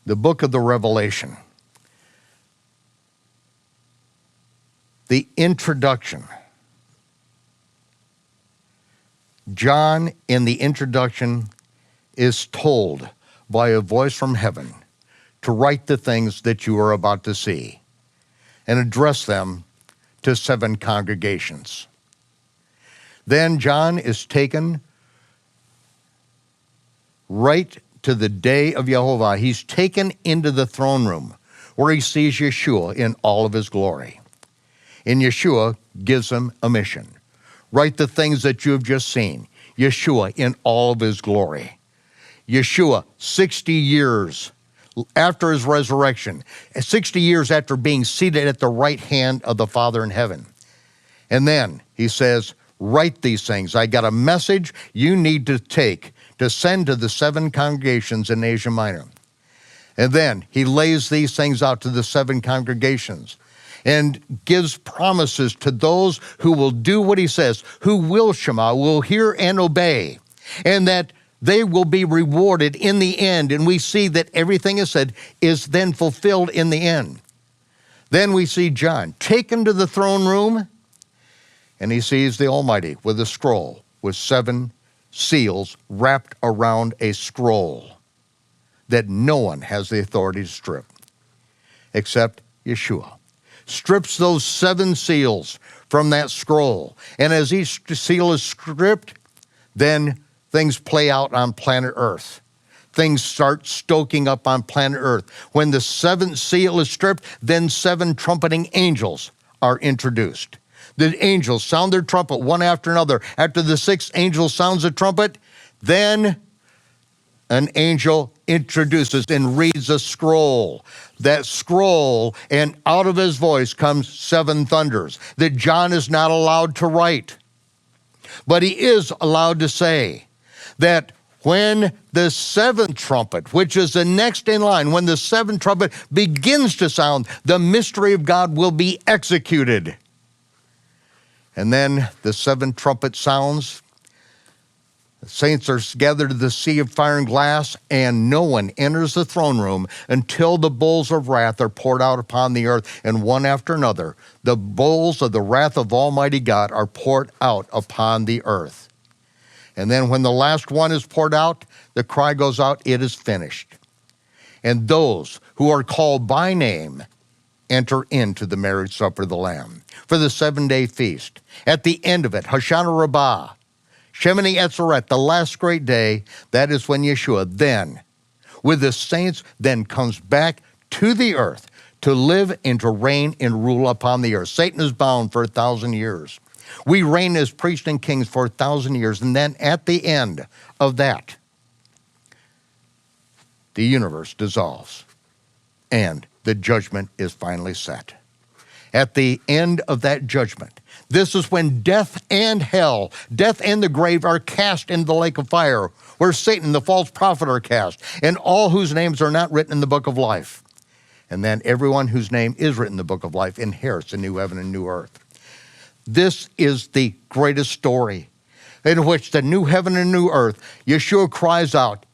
the book of the Revelation, the introduction. John, in the introduction, is told by a voice from heaven to write the things that you are about to see and address them to 7 congregations. Then John is taken right to the day of Jehovah. He's taken into the throne room where he sees Yeshua in all of his glory. And Yeshua gives him a mission. Write the things that you have just seen. Yeshua in all of his glory. Yeshua, 60 years after his resurrection, 60 years after being seated at the right hand of the Father in heaven. And then he says, write these things. I got a message you need to take to send to the 7 congregations in Asia Minor. And then he lays these things out to the 7 congregations and gives promises to those who will do what he says, who will shema, will hear and obey, and that they will be rewarded in the end. And we see that everything is said is then fulfilled in the end. Then we see John taken to the throne room, and he sees the Almighty with a scroll with 7 seals wrapped around a scroll that no one has the authority to strip except Yeshua. Strips those 7 seals from that scroll. And as each seal is stripped, then things play out on planet Earth. Things start stoking up on planet Earth. When the 7th seal is stripped, then 7 trumpeting angels are introduced. The angels sound their trumpet one after another. After the 6th angel sounds the trumpet, then an angel introduces and reads a scroll. That scroll, and out of his voice comes 7 thunders that John is not allowed to write. But he is allowed to say that when the 7th trumpet, which is the next in line, when the 7th trumpet begins to sound, the mystery of God will be executed. And then the 7th trumpet sounds. The saints are gathered to the sea of fire and glass, and no one enters the throne room until the bowls of wrath are poured out upon the earth, and one after another, the bowls of the wrath of Almighty God are poured out upon the earth. And then when the last one is poured out, the cry goes out, it is finished. And those who are called by name enter into the marriage supper of the Lamb for the 7-day feast. At the end of it, Hoshana Rabbah, Shemini Etzeret, the last great day, that is when Yeshua then, with the saints, then comes back to the earth to live and to reign and rule upon the earth. Satan is bound for 1,000 years. We reign as priests and kings for 1,000 years, and then at the end of that, the universe dissolves, and the judgment is finally set. At the end of that judgment, this is when death and hell, death and the grave are cast into the lake of fire, where Satan, the false prophet, are cast, and all whose names are not written in the book of life. And then everyone whose name is written in the book of life inherits a new heaven and new earth. This is the greatest story in which the new heaven and new earth, Yeshua cries out,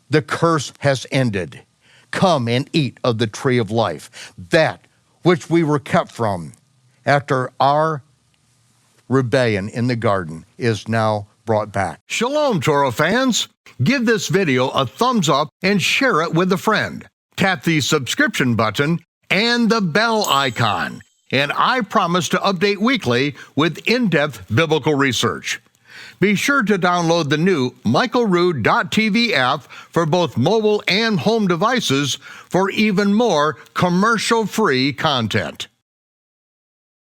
the curse has ended. Come and eat of the tree of life, that which we were kept from after our rebellion in the garden is now brought back. Shalom, Torah fans. Give this video a thumbs up and share it with a friend. Tap the subscription button and the bell icon. And I promise to update weekly with in-depth biblical research. Be sure to download the new michaelrood.tv app for both mobile and home devices for even more commercial-free content.